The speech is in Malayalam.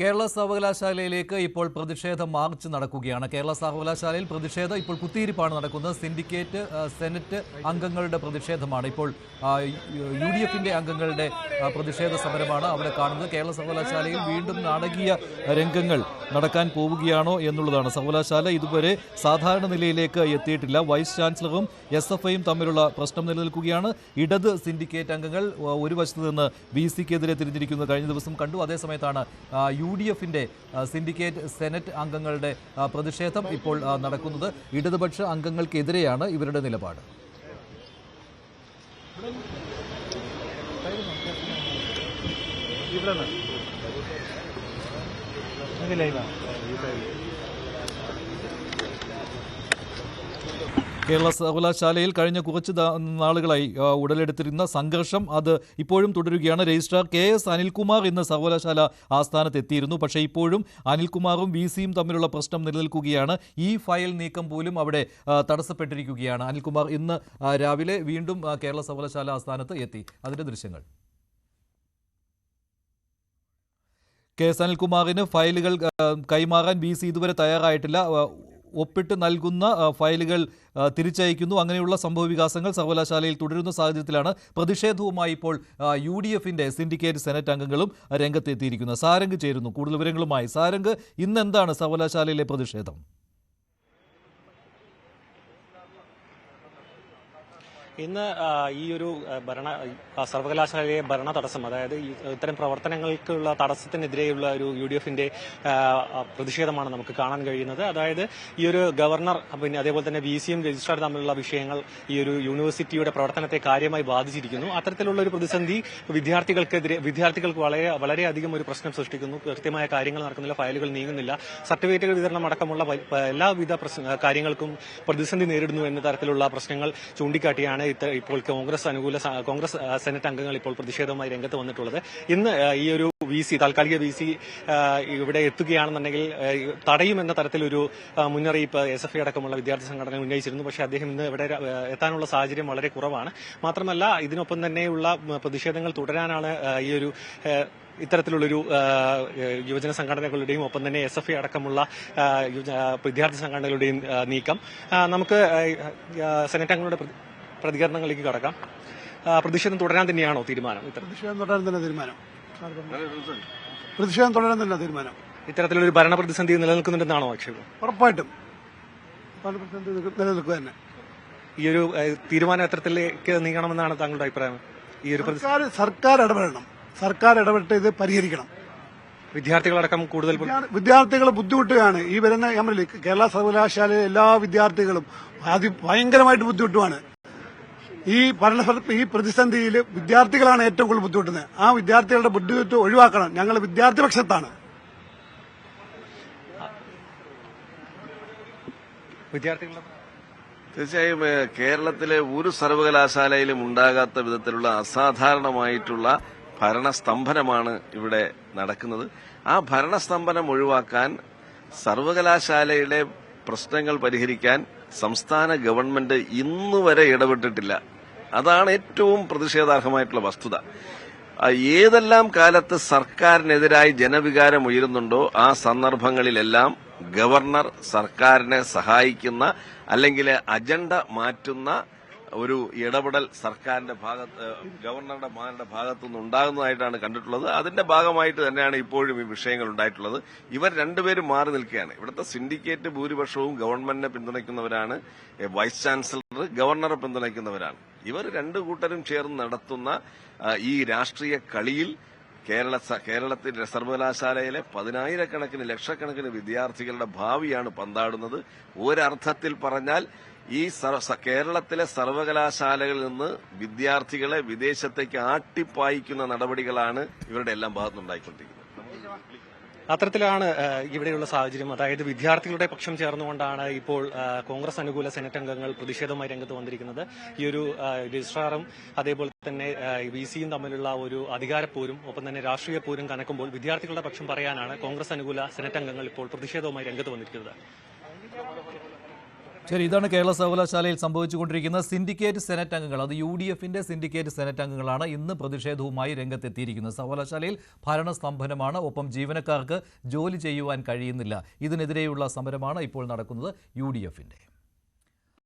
കേരള സർവകലാശാലയിലേക്ക് ഇപ്പോൾ പ്രതിഷേധ മാർച്ച് നടക്കുകയാണ്. കേരള സർവകലാശാലയിൽ പ്രതിഷേധം ഇപ്പോൾ കുത്തിയിരിപ്പാണ് നടക്കുന്നത്. സിൻഡിക്കേറ്റ് സെനറ്റ് അംഗങ്ങളുടെ പ്രതിഷേധമാണ് ഇപ്പോൾ. UDFന്റെ അംഗങ്ങളുടെ പ്രതിഷേധ സമരമാണ് അവിടെ കാണുന്നത്. കേരള സർവകലാശാലയിൽ വീണ്ടും നാടകീയ രംഗങ്ങൾ നടക്കാൻ പോവുകയാണോ എന്നുള്ളതാണ്. സർവകലാശാല ഇതുവരെ സാധാരണ നിലയിലേക്ക് എത്തിയിട്ടില്ല. വൈസ് ചാൻസലറും SFIയും തമ്മിലുള്ള പ്രശ്നം നിലനിൽക്കുകയാണ്. ഇടത് സിൻഡിക്കേറ്റ് അംഗങ്ങൾ ഒരു വശത്ത് നിന്ന് VCക്കെതിരെ തിരിഞ്ഞിരിക്കുന്നത് കഴിഞ്ഞ ദിവസം കണ്ടു. അതേസമയത്താണ് UDFന്റെ സിൻഡിക്കേറ്റ് സെനറ്റ് അംഗങ്ങളുടെ പ്രതിഷേധം ഇപ്പോൾ നടക്കുന്നത്. ഇടതുപക്ഷ അംഗങ്ങൾക്കെതിരെയാണ് ഇവരുടെ നിലപാട്. കേരള സർവകലാശാലയിൽ കഴിഞ്ഞ കുറച്ച് നാളുകളായി ഉടലെടുത്തിരുന്ന സംഘർഷം അത് ഇപ്പോഴും തുടരുകയാണ്. രജിസ്ട്രാർ KS അനിൽകുമാർ ഇന്ന് സർവകലാശാല ആസ്ഥാനത്ത് എത്തിയിരുന്നു. പക്ഷേ ഇപ്പോഴും അനിൽകുമാറും VCയും തമ്മിലുള്ള പ്രശ്നം നിലനിൽക്കുകയാണ്. ഈ ഫയൽ നീക്കം പോലും അവിടെ തടസ്സപ്പെട്ടിരിക്കുകയാണ്. അനിൽകുമാർ ഇന്ന് രാവിലെ വീണ്ടും കേരള സർവകലാശാല ആസ്ഥാനത്ത് എത്തി. അതിന്റെ ദൃശ്യങ്ങൾ. KS അനിൽകുമാറിന് ഫയലുകൾ കൈമാറാൻ VC ഇതുവരെ തയ്യാറായിട്ടില്ല. ഒപ്പിട്ട് നൽകുന്ന ഫയലുകൾ തിരിച്ചയക്കുന്നു. അങ്ങനെയുള്ള സംഭവവികാസങ്ങൾ സർവകലാശാലയിൽ തുടരുന്ന സാഹചര്യത്തിലാണ് പ്രതിഷേധവുമായി ഇപ്പോൾ UDFന്റെ സിൻഡിക്കേറ്റ് സെനറ്റ് അംഗങ്ങളും രംഗത്തെത്തിയിരിക്കുന്നത്. സാരംഗ് ചേരുന്നു കൂടുതൽ വിവരങ്ങളുമായി. സാരംഗ്, ഇന്ന് എന്താണ് സർവകലാശാലയിലെ പ്രതിഷേധം? ഇന്ന് ഈ ഒരു സർവകലാശാലയിലെ ഭരണ തടസ്സം, അതായത് ഇത്തരം പ്രവർത്തനങ്ങൾക്കുള്ള തടസ്സത്തിനെതിരെയുള്ള ഒരു UDFന്റെ പ്രതിഷേധമാണ് നമുക്ക് കാണാൻ കഴിയുന്നത്. അതായത് ഈ ഒരു ഗവർണർ പിന്നെ അതേപോലെ തന്നെ VCയും രജിസ്ട്രാർ തമ്മിലുള്ള വിഷയങ്ങൾ ഈ ഒരു യൂണിവേഴ്സിറ്റിയുടെ പ്രവർത്തനത്തെ കാര്യമായി ബാധിച്ചിരിക്കുന്നു. അത്തരത്തിലുള്ള ഒരു പ്രതിസന്ധി വിദ്യാർത്ഥികൾക്ക് വളരെയധികം ഒരു പ്രശ്നം സൃഷ്ടിക്കുന്നു. കൃത്യമായ കാര്യങ്ങൾ നടക്കുന്നില്ല, ഫയലുകൾ നീങ്ങുന്നില്ല, സർട്ടിഫിക്കറ്റുകൾ വിതരണം അടക്കമുള്ള എല്ലാവിധ കാര്യങ്ങൾക്കും പ്രതിസന്ധി നേരിടുന്നു എന്ന തരത്തിലുള്ള പ്രശ്നങ്ങൾ ചൂണ്ടിക്കാട്ടിയാണ് ഇപ്പോൾ കോൺഗ്രസ് സെനറ്റ് അംഗങ്ങൾ ഇപ്പോൾ പ്രതിഷേധവുമായി രംഗത്ത് വന്നിട്ടുള്ളത്. ഇന്ന് ഈ ഒരു താൽക്കാലിക VC ഇവിടെ എത്തുകയാണെന്നുണ്ടെങ്കിൽ തടയുമെന്ന തരത്തിലൊരു മുന്നറിയിപ്പ് SFI അടക്കമുള്ള വിദ്യാർത്ഥി സംഘടന ഉന്നയിച്ചിരുന്നു. പക്ഷേ അദ്ദേഹം ഇന്ന് ഇവിടെ എത്താനുള്ള സാഹചര്യം വളരെ കുറവാണ്. മാത്രമല്ല ഇതിനൊപ്പം തന്നെയുള്ള പ്രതിഷേധങ്ങൾ തുടരാനാണ് ഈ ഒരു ഇത്തരത്തിലുള്ളൊരു യുവജന സംഘടനകളുടെയും ഒപ്പം തന്നെ SFI അടക്കമുള്ള വിദ്യാർത്ഥി സംഘടനകളുടെയും നീക്കം. നമുക്ക് സെനറ്റ് അംഗങ്ങളുടെ പ്രതികരണങ്ങളിലേക്ക് കടക്കാം. പ്രതിഷേധം തുടരാൻ തന്നെയാണോ തീരുമാനം? പ്രതിഷേധം തുടരാൻ തന്നെ തീരുമാനം. ഇത്തരത്തിലൊരു ഭരണ പ്രതിസന്ധി നിലനിൽക്കുന്നുണ്ടെന്നാണോ ആക്ഷേപം? ഉറപ്പായിട്ടും പ്രതിസന്ധി നിലനിൽക്കുക തന്നെ. ഈ ഒരു തീരുമാനം എത്തരത്തിലേക്ക് നീങ്ങണമെന്നാണ് താങ്കളുടെ അഭിപ്രായം? ഈ ഒരു സർക്കാർ ഇടപെടണം. സർക്കാർ ഇടപെട്ട് ഇത് പരിഹരിക്കണം. വിദ്യാർത്ഥികളടക്കം കൂടുതൽ വിദ്യാർത്ഥികൾ ബുദ്ധിമുട്ടുകയാണ്. ഈ വരുന്ന കേരള സർവകലാശാലയിലെ എല്ലാ വിദ്യാർത്ഥികളും ഭയങ്കരമായിട്ട് ബുദ്ധിമുട്ടുമാണ്. ഈ പ്രതിസന്ധിയിൽ വിദ്യാർത്ഥികളാണ് ഏറ്റവും കൂടുതൽ ബുദ്ധിമുട്ടുന്നത്. ആ വിദ്യാർത്ഥികളുടെ ബുദ്ധിമുട്ട് ഒഴിവാക്കണം. ഞങ്ങൾ വിദ്യാർത്ഥി പക്ഷത്താണ്. തീർച്ചയായും കേരളത്തിലെ ഒരു സർവകലാശാലയിലും ഉണ്ടാകാത്ത വിധത്തിലുള്ള അസാധാരണമായിട്ടുള്ള ഭരണസ്തംഭനമാണ് ഇവിടെ നടക്കുന്നത്. ആ ഭരണസ്തംഭനം ഒഴിവാക്കാൻ, സർവകലാശാലയുടെ പ്രശ്നങ്ങൾ പരിഹരിക്കാൻ സംസ്ഥാന ഗവൺമെന്റ് ഇന്നുവരെ ഇടപെട്ടിട്ടില്ല. അതാണ് ഏറ്റവും പ്രതിഷേധാർഹമായിട്ടുള്ള വസ്തുത. ഏതെല്ലാം കാലത്ത് സർക്കാരിനെതിരായി ജനവികാരം ഉയരുന്നുണ്ടോ ആ സന്ദർഭങ്ങളിലെല്ലാം ഗവർണർ സർക്കാരിനെ സഹായിക്കുന്ന അല്ലെങ്കിൽ അജണ്ട മാറ്റുന്ന ഒരു ഇടപെടൽ സർക്കാരിന്റെ ഗവർണറുടെ ഭാഗത്തുനിന്ന് ഉണ്ടാകുന്നതായിട്ടാണ് കണ്ടിട്ടുള്ളത്. അതിന്റെ ഭാഗമായിട്ട് തന്നെയാണ് ഇപ്പോഴും ഈ വിഷയങ്ങൾ ഉണ്ടായിട്ടുള്ളത്. ഇവർ രണ്ടുപേരും മാറി നിൽക്കുകയാണ്. ഇവിടുത്തെ സിൻഡിക്കേറ്റ് ഭൂരിപക്ഷവും ഗവൺമെന്റിനെ പിന്തുണയ്ക്കുന്നവരാണ്. വൈസ് ചാൻസലർ ഗവർണറെ പിന്തുണയ്ക്കുന്നവരാണ്. ഇവർ രണ്ടു കൂട്ടരും ചേർന്ന് നടത്തുന്ന ഈ രാഷ്ട്രീയ കളിയിൽ കേരളത്തിലെ സർവകലാശാലയിലെ പതിനായിരക്കണക്കിന് ലക്ഷക്കണക്കിന് വിദ്യാർത്ഥികളുടെ ഭാവിയാണ് പന്താടുന്നത്. ഒരർത്ഥത്തിൽ പറഞ്ഞാൽ ഈ കേരളത്തിലെ സർവകലാശാലകളിൽ നിന്ന് വിദ്യാർത്ഥികളെ വിദേശത്തേക്ക് ആട്ടിപ്പായിക്കുന്ന നടപടികളാണ് ഇവരുടെ എല്ലാം ഭാഗത്തുനിന്നുണ്ടായിക്കൊണ്ടിരിക്കുന്നത്. അത്തരത്തിലാണ് ഇവിടെയുള്ള സാഹചര്യം. അതായത് വിദ്യാർത്ഥികളുടെ പക്ഷം ചേർന്നുകൊണ്ടാണ് ഇപ്പോൾ കോൺഗ്രസ് അനുകൂല സെനറ്റ് അംഗങ്ങൾ പ്രതിഷേധവുമായി രംഗത്ത് വന്നിരിക്കുന്നത്. ഈ ഒരു രജിസ്ട്രാറും അതേപോലെ തന്നെ VCയും തമ്മിലുള്ള ഒരു അധികാരപ്പോരും ഒപ്പം തന്നെ രാഷ്ട്രീയ പോരും കനക്കുമ്പോൾ വിദ്യാർത്ഥികളുടെ പക്ഷം പറയാനാണ് കോൺഗ്രസ് അനുകൂല സെനറ്റ് അംഗങ്ങൾ ഇപ്പോൾ പ്രതിഷേധവുമായി രംഗത്ത് വന്നിരിക്കുന്നത്. ശരി, ഇതാണ് കേരള സർവകലാശാലയിൽ സംഭവിച്ചുകൊണ്ടിരിക്കുന്ന സിൻഡിക്കേറ്റ് സെനറ്റ് അംഗങ്ങൾ. അത് UDFന്റെ സിൻഡിക്കേറ്റ് സെനറ്റ് അംഗങ്ങളാണ് ഇന്ന് പ്രതിഷേധവുമായി രംഗത്തെത്തിയിരിക്കുന്നത്. സർവകലാശാലയിൽ ഭരണസ്തംഭനമാണ്, ഒപ്പം ജീവനക്കാർക്ക് ജോലി ചെയ്യുവാൻ കഴിയുന്നില്ല. ഇതിനെതിരെയുള്ള സമരമാണ് ഇപ്പോൾ നടക്കുന്നത് UDFന്റെ.